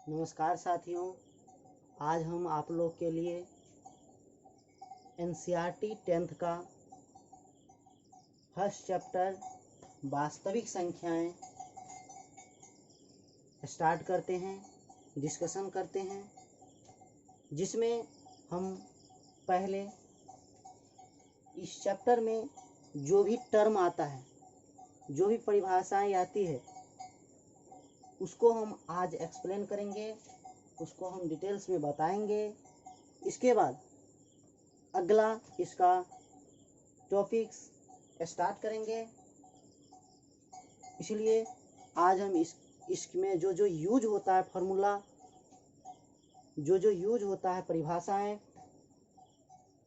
नमस्कार साथियों, आज हम आप लोग के लिए एनसीईआरटी 10th का फर्स्ट चैप्टर वास्तविक संख्याएं स्टार्ट करते हैं, डिस्कशन करते हैं, जिसमें हम पहले इस चैप्टर में जो भी टर्म आता है, जो भी परिभाषाएं आती है, उसको हम आज एक्सप्लेन करेंगे, उसको हम डिटेल्स में बताएंगे। इसके बाद अगला इसका टॉपिक्स स्टार्ट करेंगे। इसलिए आज हम इसमें जो यूज होता है फार्मूला, जो यूज होता है परिभाषाएं,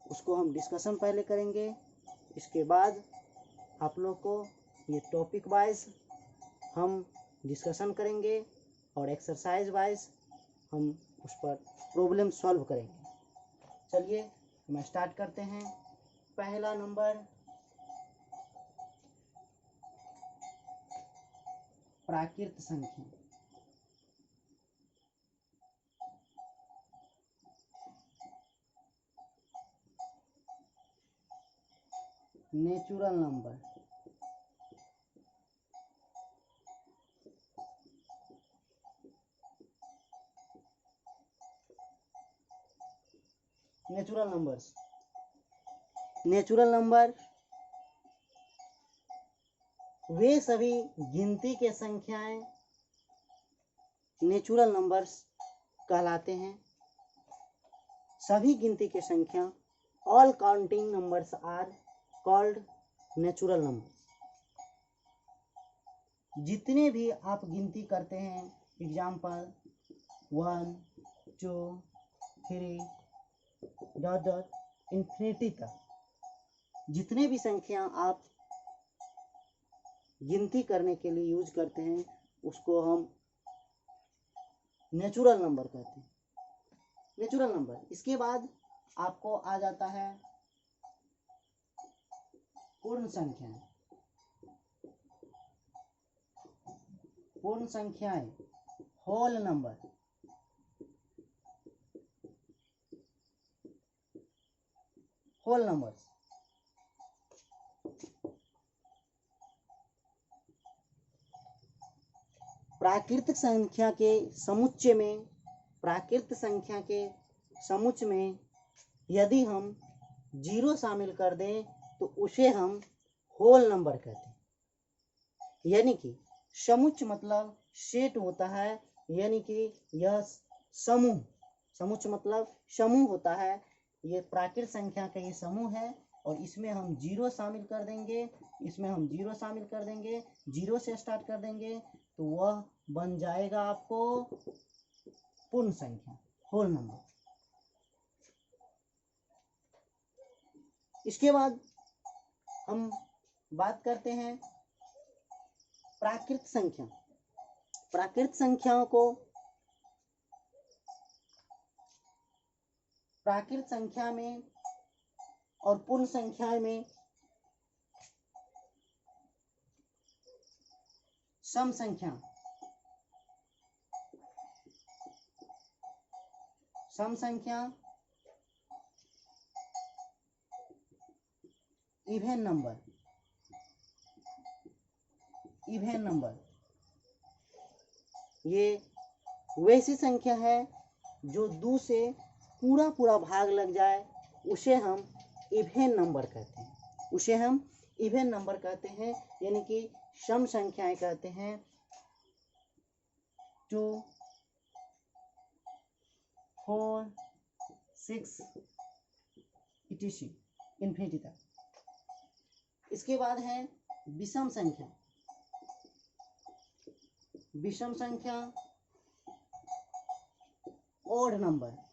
उसको हम डिस्कशन पहले करेंगे। इसके बाद आप लोग को ये टॉपिक वाइज हम डिस्कशन करेंगे और एक्सरसाइज वाइज हम उस पर प्रॉब्लम सॉल्व करेंगे। चलिए हम स्टार्ट करते हैं। पहला नंबर प्राकृत संख्या। Natural number. Natural numbers. Natural number वे सभी गिनती के संख्याएं नेचुरल नंबर्स कहलाते हैं। सभी गिनती के संख्या, all counting numbers are called natural numbers. जितने भी आप गिनती करते हैं, एग्जाम्पल 1, 2, 3 डॉट डॉट इन्फिनिटी तक, जितने भी संख्या आप गिनती करने के लिए यूज करते हैं, उसको हम नेचुरल नंबर कहते हैं। Natural number. इसके बाद आपको आ जाता है पूर्ण संख्याएं। पूर्ण संख्याएं, होल नंबर। Whole numbers. प्राकृतिक संख्या के समुच्चय में, प्राकृत संख्या के समुच्चय में यदि हम 0 शामिल कर दें तो उसे हम होल नंबर कहते हैं। यानी कि समुच्चय मतलब सेट होता है, यानी कि यह समूह, समुच्चय मतलब समूह होता है। ये प्राकृत संख्या का ये समूह है और इसमें हम 0 शामिल कर देंगे, इसमें हम 0 शामिल कर देंगे, 0 से स्टार्ट कर देंगे तो वह बन जाएगा आपको पूर्ण संख्या, होल नंबर। इसके बाद हम बात करते हैं प्राकृत संख्या। प्राकृत संख्याओं को प्राकृत संख्या में और पूर्ण संख्या में सम संख्या, सम संख्या, इवन नंबर, इवन नंबर, ये वैसी संख्या है जो 2 से पूरा भाग लग जाए, उसे हम इवन नंबर कहते हैं। उसे हम इवन नंबर कहते हैं, यानी कि सम संख्याएं कहते हैं। 2, 4, 6 etc. इन्फिनिटी तक। इसके बाद है विषम संख्या। विषम संख्या, ओड नंबर।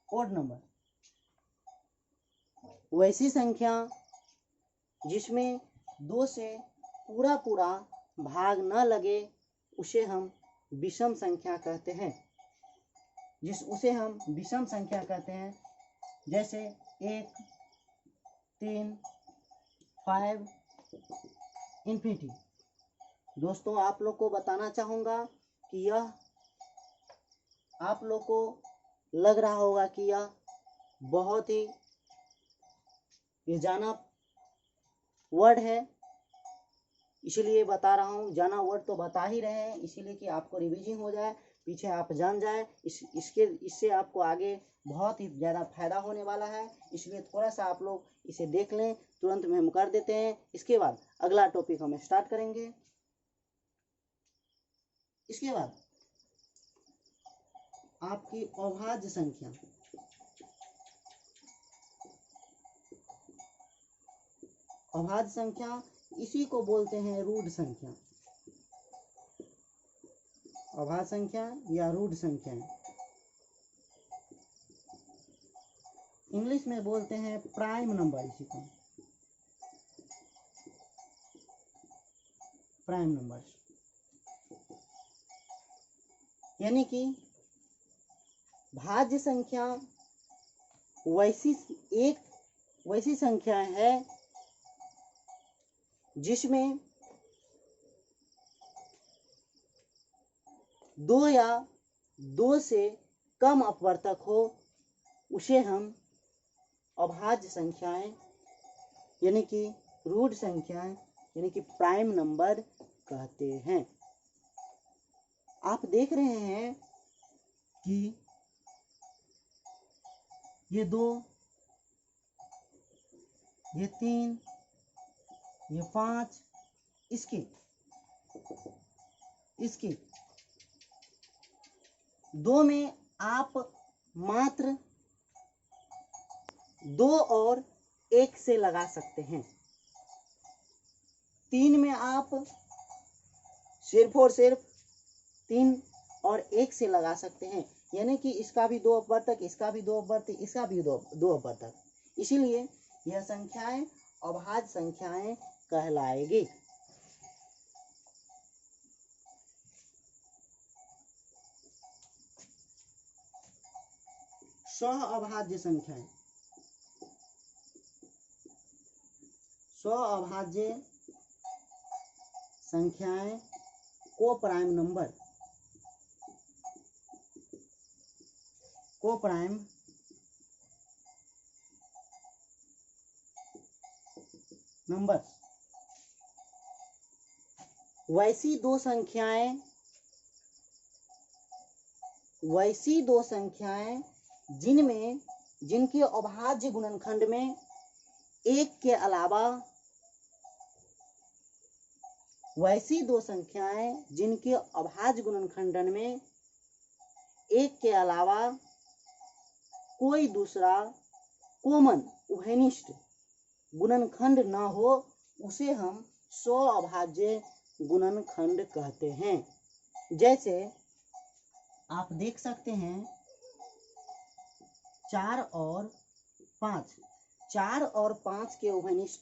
ओड नंबर वैसी संख्या जिसमें 2 से पूरा भाग न लगे, उसे हम विषम संख्या कहते हैं। उसे हम विषम संख्या कहते हैं। जैसे 1, 3, 5, इन्फिनिटी। दोस्तों आप लोग को बताना चाहूँगा कि यह आप लोग को लग रहा होगा कि यह बहुत ही ये जाना वर्ड है, इसीलिए बता रहा हूँ। जाना वर्ड तो बता ही रहे हैं, इसीलिए कि आपको रिवीजन हो जाए, पीछे आप जान जाए। इससे आपको आगे बहुत ही ज़्यादा फायदा होने वाला है, इसलिए थोड़ा सा आप लोग इसे देख लें। तुरंत में हम कर देते हैं, इसके बाद अगला टॉपिक हम स्टार्ट करेंगे। इसके बाद आपकी अभाज्य संख्या, अभाज्य संख्या इसी को बोलते हैं रूढ़ संख्या। अभाज्य संख्या या रूढ़ संख्या इंग्लिश में बोलते हैं प्राइम नंबर। इसी को प्राइम नंबर, यानी कि भाज्य संख्या वैसी संख्या है जिसमें दो या दो से कम अपवर्तक हो, उसे हम अभाज्य संख्याएं यानी कि रूढ़ संख्याएं यानी कि प्राइम नंबर कहते हैं। आप देख रहे हैं कि ये 2, ये 3, ये 5, इसके दो में आप मात्र 2 और 1 से लगा सकते हैं। 3 में आप सिर्फ और सिर्फ 3 और 1 से लगा सकते हैं, यानी कि इसका भी 2 अपवर्तक, इसका भी 2 अपवर्तक, इसका भी 2 अपवर्तक। इसीलिए यह संख्याएं अभाज्य संख्याएं कहलाएगी। सह अभाज्य संख्याएं, स्वअभाज्य संख्याएं को प्राइम नंबर, वैसी दो संख्याएं जिनके अभाज्य गुणनखंड में एक के अलावा, वैसी दो संख्याएं जिनके अभाज्य गुणनखंडन में एक के अलावा कोई दूसरा कॉमन उभयनिष्ठ गुणनखंड न हो, उसे हम स्वअभाज्य गुणनखंड कहते हैं। जैसे आप देख सकते हैं 4 और 5 के उभयनिष्ठ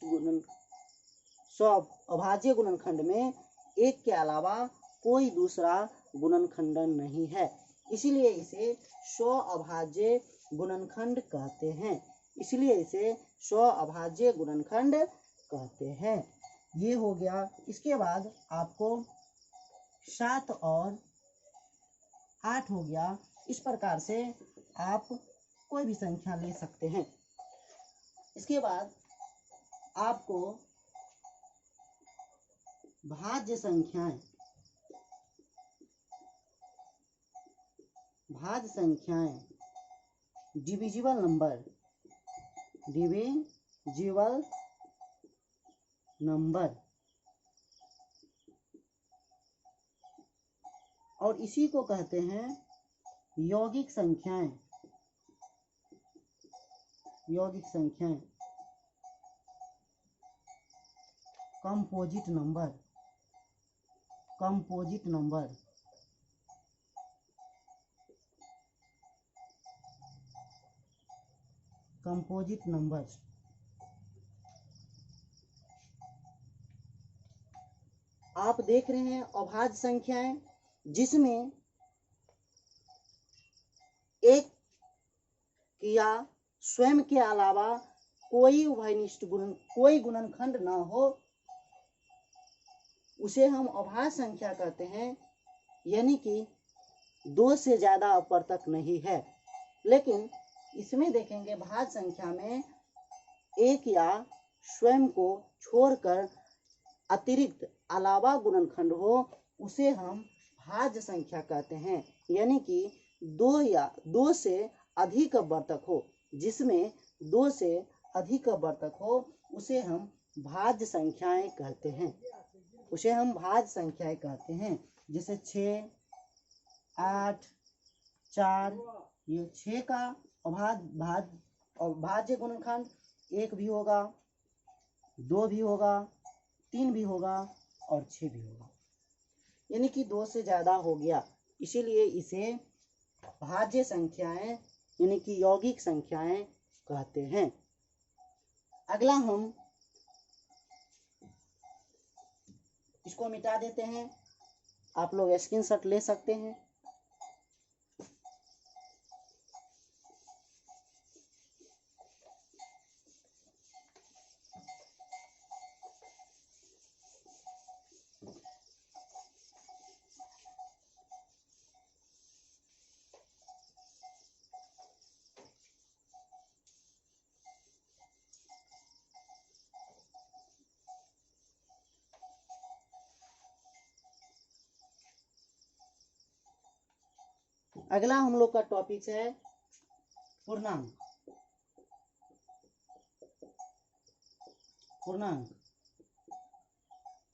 स्वअभाज्य गुणनखंड में एक के अलावा कोई दूसरा गुणनखंडन नहीं है, इसीलिए इसे स्वअभाज्य गुणनखंड कहते हैं। ये हो गया। इसके बाद आपको 7 और 8 हो गया। इस प्रकार से आप कोई भी संख्या ले सकते हैं। इसके बाद आपको भाज्य संख्याएं डिविजिबल नंबर और इसी को कहते हैं यौगिक संख्याएं। कंपोजिट नंबर आप देख रहे हैं अभाज्य संख्याएं जिसमें एक या स्वयं के अलावा कोई गुणनखंड न हो, उसे हम अभाज्य संख्या कहते हैं, यानी कि 2 से ज़्यादा अपर्तक नहीं है। लेकिन इसमें देखेंगे भाज्य संख्या में एक या स्वयं को छोड़कर अतिरिक्त अलावा गुणनखंड हो, उसे हम भाज्य संख्या कहते हैं, यानी कि 2 या 2 से अधिक अवर्तक हो, जिसमें 2 से अधिक अवर्तक हो उसे हम भाज्य संख्याएं कहते हैं, उसे हम भाज्य संख्याएं कहते हैं। जैसे 6, 8, 4, ये 6 का भाज्य गुणनखंड 1 भी होगा, 2 भी होगा, 3 भी होगा और 6 भी होगा, यानी कि 2 से ज़्यादा हो गया, इसीलिए इसे भाज्य संख्याएं यानी कि यौगिक संख्याएं कहते हैं। अगला हम इसको मिटा देते हैं, आप लोग स्क्रीनशॉट ले सकते हैं। अगला हम लोग का टॉपिक है पूर्णांक। पूर्णांक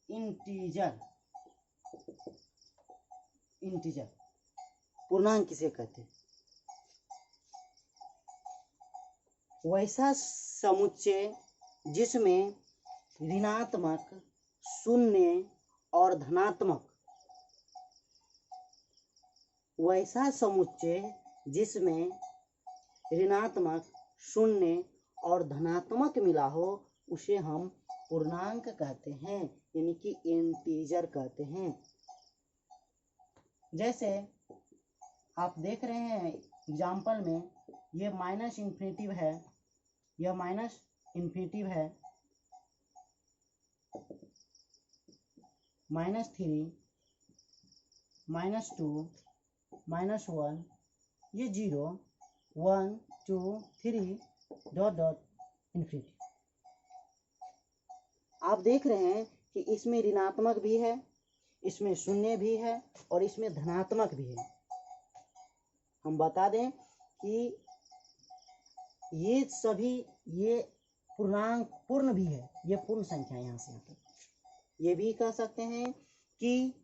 इंटीजर। पूर्णांक किसे कहते हैं? वैसा समुच्चय जिसमें ऋणात्मक, शून्य और धनात्मक, वैसा समुच्चय जिसमें ऋणात्मक, शून्य और धनात्मक मिला हो उसे हम पूर्णांक कहते हैं, यानी कि इंटीजर कहते हैं। जैसे आप देख रहे हैं एग्जाम्पल में, ये माइनस इन्फिनिटिव है, यह माइनस इन्फिनिटिव है, -3, -2, -1, ये 0, 1, 2, 3 डॉट डॉट इन्फिनिटी। आप देख रहे हैं कि इसमें ऋणात्मक भी है, इसमें शून्य भी है और इसमें धनात्मक भी है। हम बता दें कि ये सभी ये पूर्णांक पूर्ण भी है, ये पूर्ण संख्या यहाँ से आती है। ये भी कह सकते हैं कि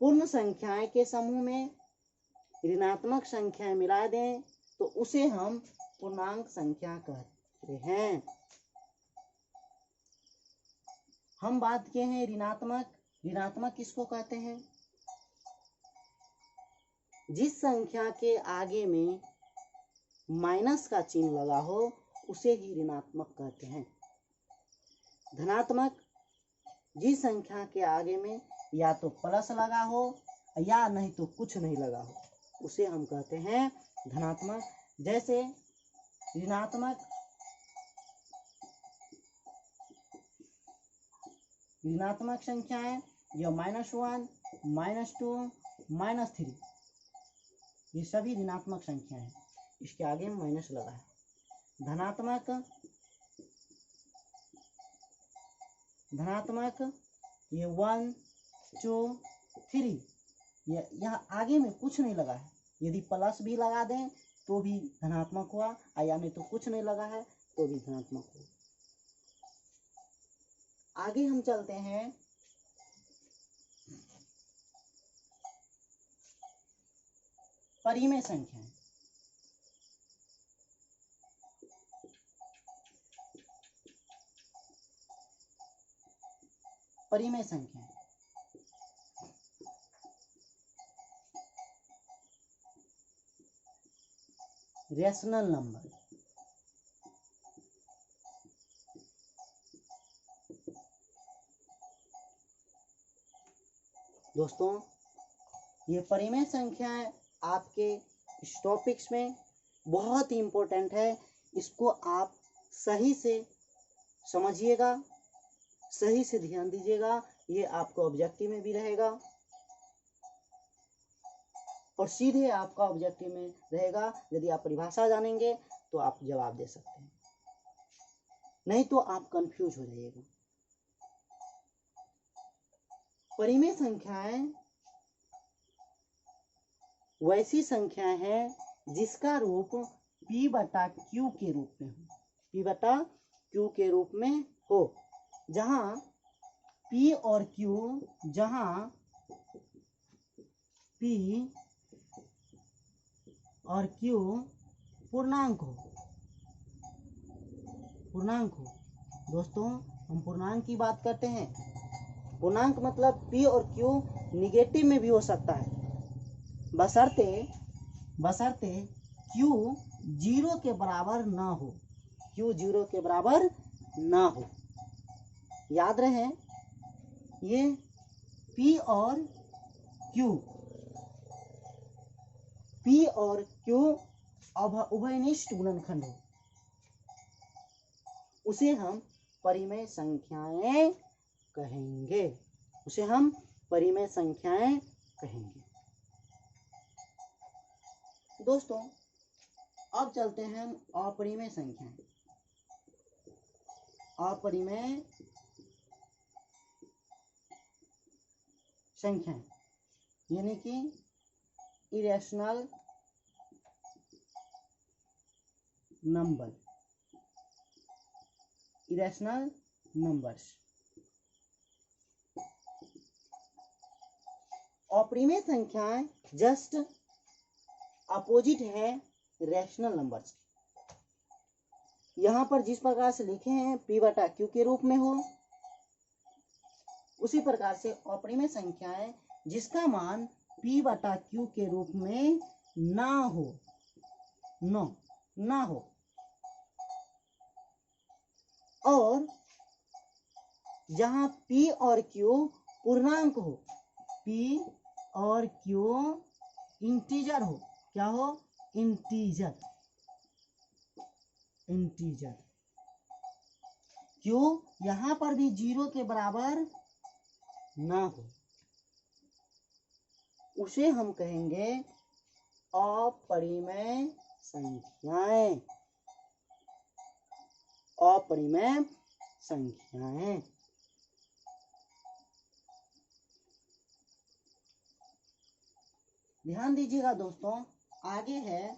पूर्ण संख्याएं के समूह में ऋणात्मक संख्याएं मिला दें तो उसे हम पूर्णांक संख्या कहते हैं। हम बात किए हैं ऋणात्मक किसको कहते हैं? जिस संख्या के आगे में माइनस का चिन्ह लगा हो उसे ही ऋणात्मक कहते हैं। धनात्मक जिस संख्या के आगे में या तो प्लस लगा हो या नहीं तो कुछ नहीं लगा हो उसे हम कहते हैं धनात्मक। जैसे ऋणात्मक संख्याएं जो -1, -2, -3, ये सभी ऋणात्मक संख्या है, इसके आगे में माइनस लगा है। धनात्मक ये 1, 2, 3, ये यहाँ आगे में कुछ नहीं लगा है, यदि प्लस भी लगा दें तो भी धनात्मक हुआ, या नहीं तो कुछ नहीं लगा है तो भी धनात्मक हुआ। आगे हम चलते हैं परिमेय संख्याएं। परिमेय संख्याएं रेशनल नंबर। दोस्तों ये परिमेय संख्याएं आपके इस टॉपिक्स में बहुत ही इम्पोर्टेंट है, इसको आप सही से समझिएगा, सही से ध्यान दीजिएगा, ये आपको ऑब्जेक्टिव में भी रहेगा और सीधे आपका ऑब्जेक्टिव में रहेगा। यदि आप परिभाषा जानेंगे तो आप जवाब दे सकते हैं, नहीं तो आप कंफ्यूज हो जाइएगा। परिमेय संख्याएं वैसी संख्याएं हैं जिसका रूप p बटा q के रूप में हो, p बटा q के रूप में हो, जहां p और q पूर्णांक हो। दोस्तों, हम पूर्णांक की बात करते हैं। पूर्णांक मतलब p और q निगेटिव में भी हो सकता है, बशर्ते q 0 के बराबर ना हो, q 0 के बराबर ना हो। याद रहे, ये p और q उभयनिष्ठ गुणनखंड हो, उसे हम परिमेय संख्याएं कहेंगे, दोस्तों, अब चलते हैं अपरिमेय संख्याएं। अपरिमेय संख्याएं यानी कि इरेशनल नंबर्स। अपरिमेय संख्याएं जस्ट अपोजिट है रैशनल नंबर्स। यहाँ पर जिस प्रकार से लिखे हैं p बटा q के रूप में हो, उसी प्रकार से अपरिमेय संख्याएं जिसका मान p बटा q के रूप में ना हो और जहां p और q पूर्णांक हो, p और q इंटीजर हो। क्या हो? इंटीजर। क्यों? यहां पर भी 0 के बराबर ना हो, उसे हम कहेंगे अपरिमेय संख्याएं। ध्यान दीजिएगा दोस्तों, आगे है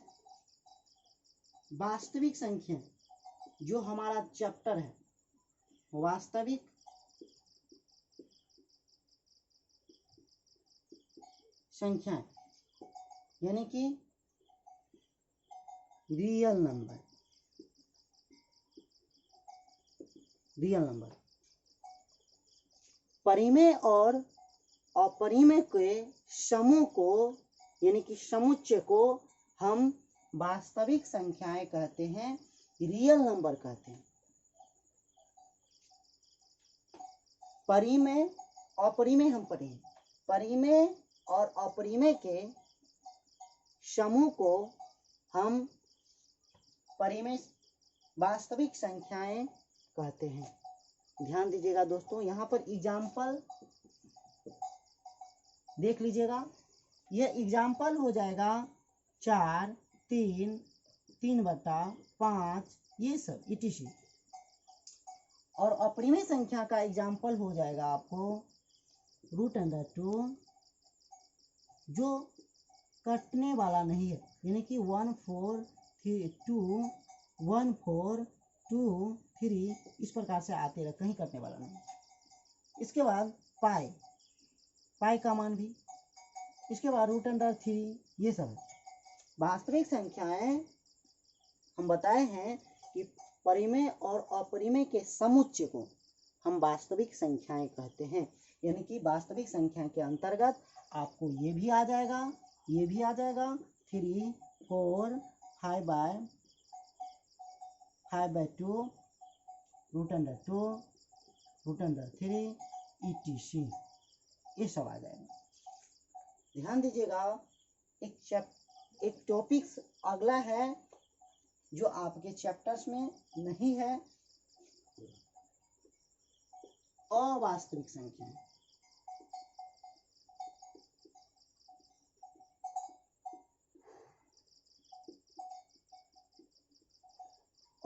वास्तविक संख्या, जो हमारा चैप्टर है वास्तविक संख्याएं यानी कि रियल नंबर। परिमेय और अपरिमेय के समूह को यानी कि समुच्चय को हम वास्तविक संख्याएं कहते हैं, रियल नंबर कहते हैं। परिमेय अपरिमेय हम पढ़े हैं, परिमेय और अपरिमेय के समूह को हम परिमेय वास्तविक संख्याएं कहते हैं। ध्यान दीजिएगा दोस्तों, यहाँ पर एग्जाम्पल देख लीजिएगा। यह एग्जाम्पल हो जाएगा 4, 3, 3/5, ये सब etc। और अपरिमेय संख्या का एग्जाम्पल हो जाएगा आपको √2, जो कटने वाला नहीं है, यानी कि 1 4 2 1 4 2 3 इस प्रकार से आते रहे, कहीं कटने वाला नहीं। इसके बाद पाई का मान भी, इसके बाद √3, ये सब वास्तविक संख्याएं हम बताए हैं कि परिमेय और अपरिमेय के समुच्चय को हम वास्तविक संख्याएं कहते हैं। यानी कि वास्तविक संख्या के अंतर्गत आपको ये भी आ जाएगा 3, 4, 5/2, √2, etc। ये सब आ जाएगा। ध्यान दीजिएगा, एक टॉपिक अगला है जो आपके चैप्टर्स में नहीं है, अवास्तविक संख्याएं।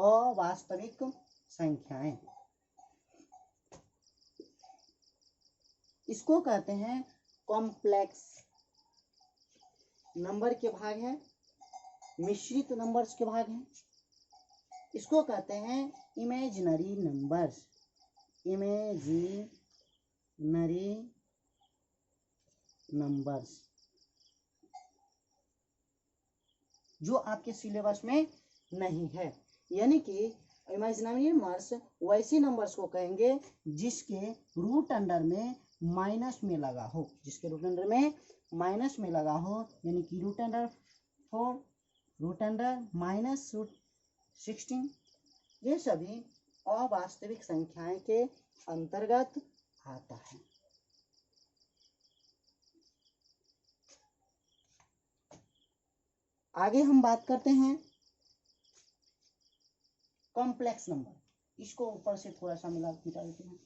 अवास्तविक संख्याएं, इसको कहते हैं कॉम्प्लेक्स नंबर के भाग है, मिश्रित नंबर्स के भाग हैं। इसको कहते हैं इमेजिनरी नंबर्स, इमेजिनरी नंबर्स, जो आपके सिलेबस में नहीं है। यानी कि इमेजिनरी नंबर्स वैसे नंबर्स को कहेंगे जिसके रूट अंडर में माइनस में लगा हो, जिसके रूट अंडर में माइनस में लगा हो, यानी कि root under 4, root under minus root 16, ये सभी अवास्तविक संख्याएं के अंतर्गत आता है। आगे हम बात करते हैं कॉम्प्लेक्स नंबर, इसको ऊपर से थोड़ा सा मिटा देते हैं।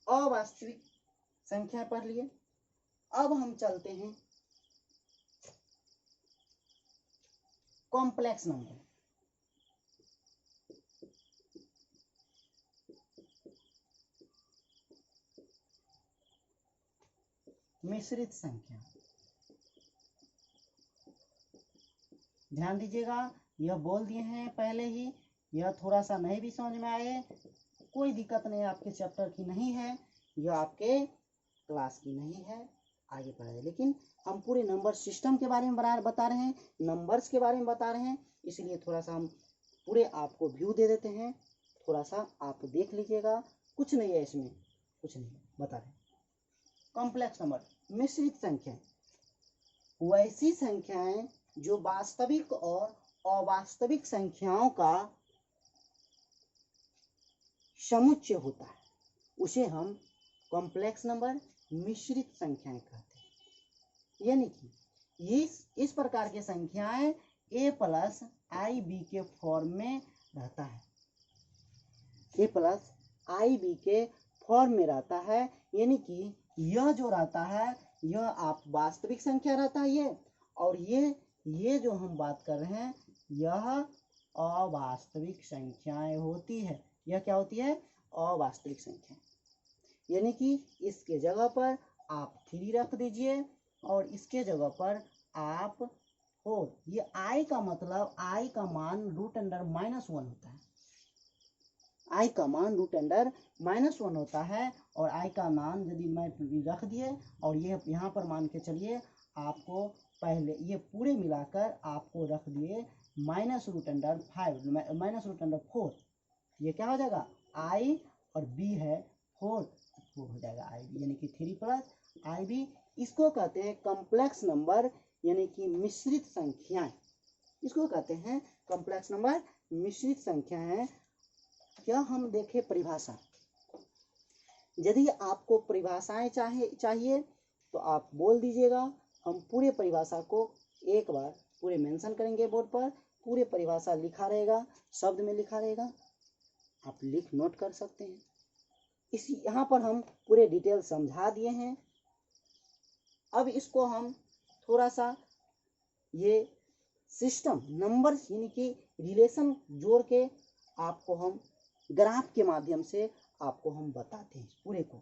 अवास्तविक संख्या पढ़ लिए। अब हम चलते हैं कॉम्प्लेक्स नंबर। मिश्रित संख्या, ध्यान दीजिएगा, यह बोल दिए हैं पहले ही, यह थोड़ा सा नहीं भी समझ में आए कोई दिक्कत नहीं, आपके चैप्टर की नहीं है, यह आपके क्लास की नहीं है, आगे पढ़ाए। लेकिन हम पूरे नंबर सिस्टम के बारे में बता रहे हैं, नंबर्स के बारे में बता रहे हैं, इसलिए थोड़ा सा हम पूरे आपको व्यू दे देते हैं, थोड़ा सा आप देख लीजिएगा, कुछ नहीं है इसमें, कुछ नहीं बता रहे। कॉम्प्लेक्स नंबर, मिश्रित संख्या, वैसी संख्याएं जो वास्तविक और अवास्तविक संख्याओं का समुच्चय होता है, उसे हम कॉम्प्लेक्स नंबर, मिश्रित संख्याएं कहते हैं। यानी कि इस प्रकार की संख्याएं a प्लस आई बी के फॉर्म में रहता है, a प्लस आई बी के फॉर्म में रहता है। यानी कि यह जो रहता है यह आप वास्तविक संख्या रहता है ये, और ये जो हम बात कर रहे हैं यह अवास्तविक संख्याएं होती है। यह क्या होती है? अवास्तविक संख्या। यानी कि इसके जगह पर आप 3 रख दीजिए और इसके जगह पर आप 4। ये i का मतलब i का मान रूट अंडर -1 होता है, i का मान रूट अंडर -1 होता है। और i का मान यदि मैं रख दिए और ये यहाँ पर मान के चलिए आपको पहले ये पूरे मिलाकर आपको रख दिए -√5 -√4, ये क्या हो जाएगा? i और b है 4 हो जाएगा i, यानी कि 3 प्लस i b। इसको कहते हैं कॉम्प्लेक्स नंबर, यानी कि मिश्रित संख्याएं। इसको कहते हैं कॉम्प्लेक्स नंबर, मिश्रित संख्याएं। क्या हम देखें परिभाषा, यदि आपको परिभाषाएं चाहिए तो आप बोल दीजिएगा, हम पूरे परिभाषा को एक बार पूरे मेंशन करेंगे बोर्ड पर। पूरे परिभाषा लिखा रहेगा, शब्द में लिखा रहेगा, आप लिख नोट कर सकते हैं। इसी यहाँ पर हम पूरे डिटेल समझा दिए हैं। अब इसको हम थोड़ा सा ये सिस्टम नंबर यानी कि रिलेशन जोड़ के आपको हम ग्राफ के माध्यम से आपको हम बताते हैं। पूरे को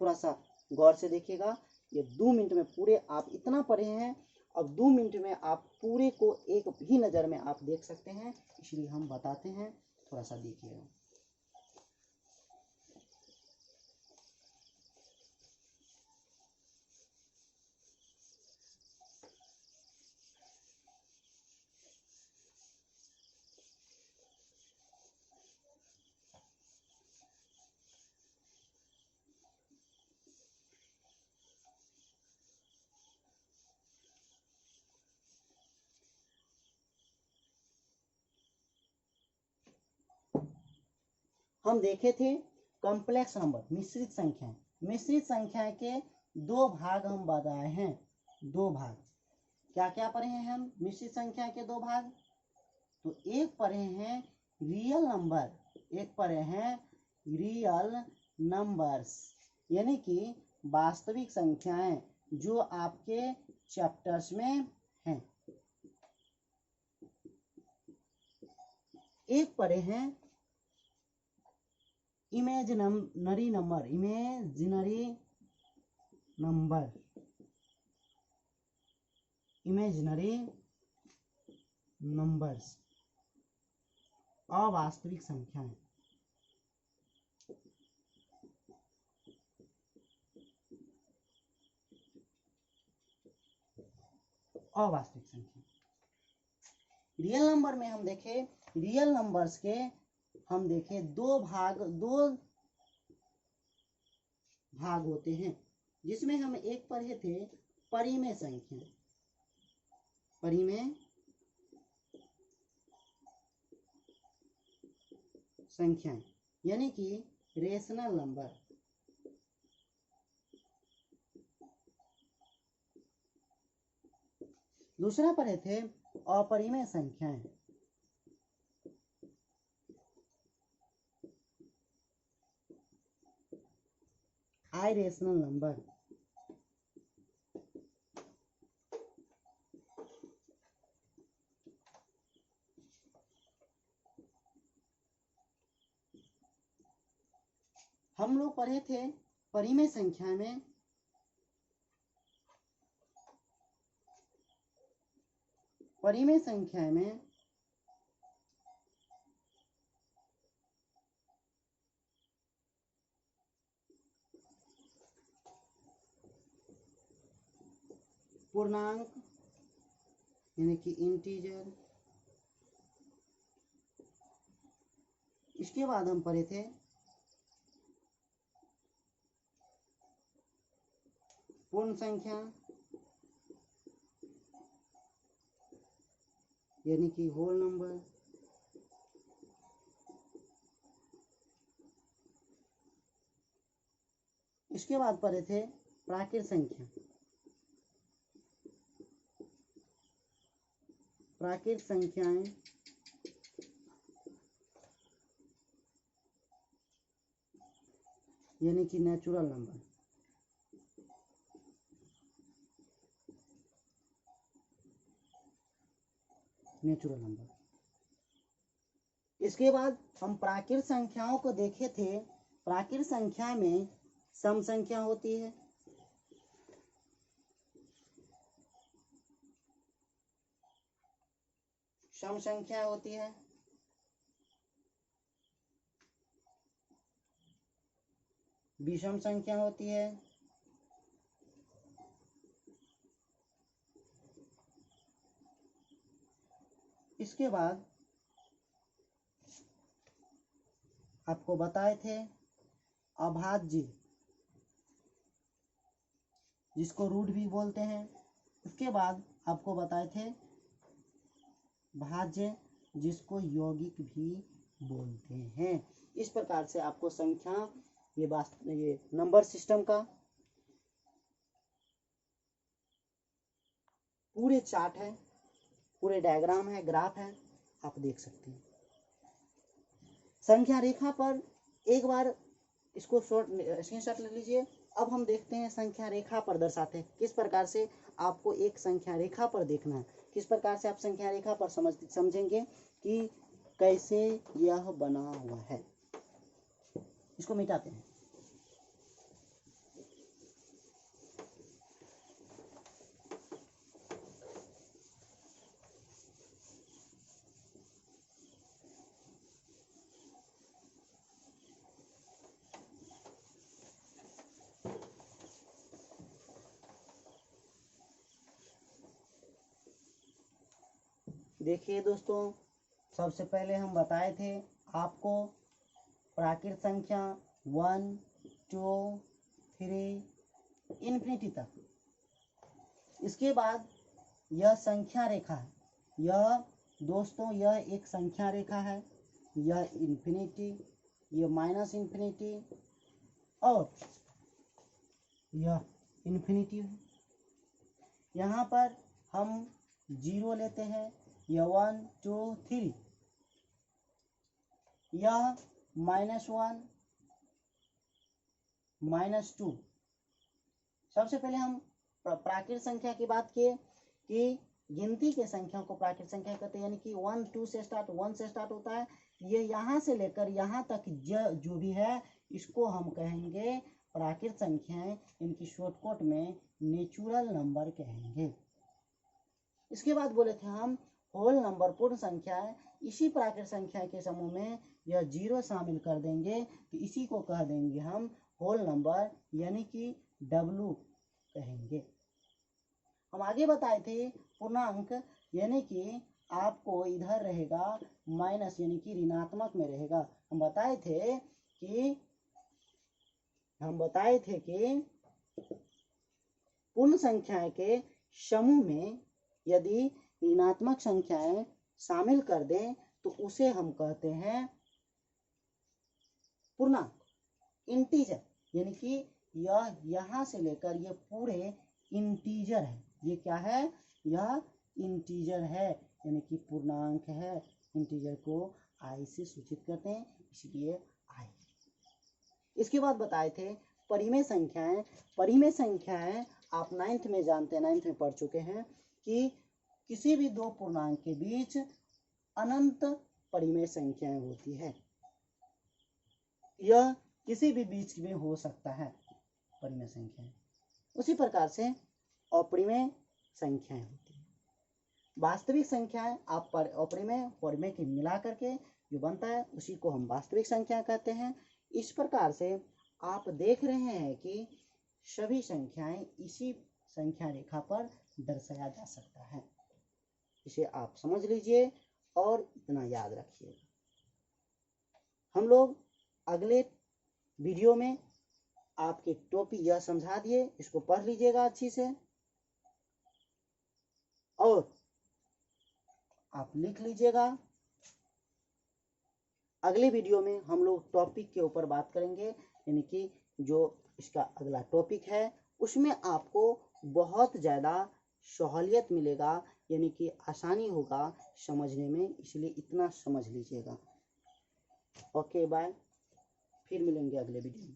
थोड़ा सा गौर से देखिएगा। ये 2 मिनट में पूरे आप इतना पढ़े हैं, अब 2 मिनट में आप पूरे को एक ही नज़र में आप देख सकते हैं, इसलिए हम बताते हैं, थोड़ा सा देखिएगा। हम देखे थे कॉम्प्लेक्स नंबर, मिश्रित संख्याएं। मिश्रित संख्याएं के 2 भाग हम बताए हैं। 2 भाग क्या क्या पढ़े हैं हम? मिश्रित संख्या के 2 भाग, तो एक पढ़े हैं रियल नंबर, एक पढ़े हैं रियल नंबर्स, यानी कि वास्तविक संख्याएं जो आपके चैप्टर्स में हैं। एक पढ़े हैं इमेजिनरी नंबर्स, अवास्तविक संख्याएं। अवास्तविक संख्या। रियल नंबर में हम देखें, रियल नंबर्स के हम देखें दो भाग होते हैं, जिसमें हम एक पढ़े थे परिमेय संख्या। परिमेय संख्याएं यानी कि रेशनल नंबर। दूसरा पढ़े थे अपरिमेय संख्याएं। Irrational number. हम लोग पढ़े थे परिमेय संख्या में पूर्णांक यानी कि इंटीजर। इसके बाद हम पढ़े थे पूर्ण संख्या यानी कि होल नंबर। इसके बाद पढ़े थे प्राकृत संख्या। प्राकृत संख्याएं यानी कि नेचुरल नंबर। इसके बाद हम प्राकृत संख्याओं को देखे थे। प्राकृत संख्या में सम संख्या होती है, सम संख्या होती है, विषम संख्या होती है, इसके बाद आपको बताए थे अभाज्य, जिसको रूट भी बोलते हैं। इसके बाद आपको बताए थे भाज्य, जिसको यौगिक भी बोलते हैं। इस प्रकार से आपको संख्या ये नंबर सिस्टम का पूरे चार्ट है, पूरे डायग्राम है, ग्राफ है, आप देख सकते हैं। संख्या रेखा पर एक बार इसको स्क्रीनशॉट ले लीजिए। अब हम देखते हैं संख्या रेखा पर दर्शाते हैं किस प्रकार से आपको एक संख्या रेखा पर देखना है, किस प्रकार से आप संख्या रेखा पर समझेंगे कि कैसे यह बना हुआ है। इसको मिटाते हैं। देखिए दोस्तों, सबसे पहले हम बताए थे आपको प्राकृत संख्या 1, 2, 3 इन्फिनिटी तक। इसके बाद यह संख्या रेखा है। यह दोस्तों यह एक संख्या रेखा है। यह इन्फिनिटी, यह माइनस इन्फिनिटी और यह इन्फिनिटी है। यहाँ पर हम 0 लेते हैं, यह 1, 2, 3, यह -1, -2। सबसे पहले हम प्राकृत संख्या की बात किए कि गिनती के संख्या को प्राकृत संख्या कहते हैं, यानी कि 1 2 से स्टार्ट 1 से स्टार्ट होता है। ये यहाँ से लेकर यहाँ तक जो भी है इसको हम कहेंगे प्राकृत संख्याएं, इनकी शॉर्टकट में नेचुरल नंबर कहेंगे। इसके बाद बोले थे हम होल नंबर पूर्ण संख्याएं, इसी प्राकृत संख्या के समूह में यह 0 शामिल कर देंगे तो इसी को कह देंगे हम होल नंबर, यानी कि W कहेंगे। हम आगे बताए थे पूर्णांक, यानी कि आपको इधर रहेगा माइनस, यानी कि ऋणात्मक में रहेगा। हम बताए थे कि पूर्ण संख्याएं के समूह में यदि ऋणात्मक संख्याएं शामिल कर दें तो उसे हम कहते हैं पूर्णांक, इंटीजर, यानी कि यह यहाँ से लेकर ये पूरे इंटीजर है। ये क्या है? यह इंटीजर है, यानी कि पूर्णांक है। इंटीजर को आई से सूचित करते हैं, इसलिए आई। इसके बाद बताए थे परिमेय संख्याएं। परिमेय संख्याएं आप 9th में जानते हैं, 9th में पढ़ चुके हैं कि किसी भी दो पूर्णांक के बीच अनंत परिमेय संख्याएं होती है। यह किसी भी बीच में हो सकता है परिमेय संख्याएं। उसी प्रकार से अपरिमेय संख्याएं होती है। वास्तविक संख्याएं आप पर अपरिमेय परिमेय की मिला करके जो बनता है उसी को हम वास्तविक संख्या कहते हैं। इस प्रकार से आप देख रहे हैं कि सभी संख्याएं इसी संख्या रेखा पर दर्शाया जा सकता है। इसे आप समझ लीजिए और इतना याद रखिए। हम लोग अगले वीडियो में आपके टॉपिक यह समझा दिए, इसको पढ़ लीजिएगा अच्छी से और आप लिख लीजिएगा। अगले वीडियो में हम लोग टॉपिक के ऊपर बात करेंगे, यानी कि जो इसका अगला टॉपिक है उसमें आपको बहुत ज़्यादा सहूलियत मिलेगा, यानी कि आसानी होगा समझने में, इसलिए इतना समझ लीजिएगा। ओके बाय, फिर मिलेंगे अगले वीडियो में।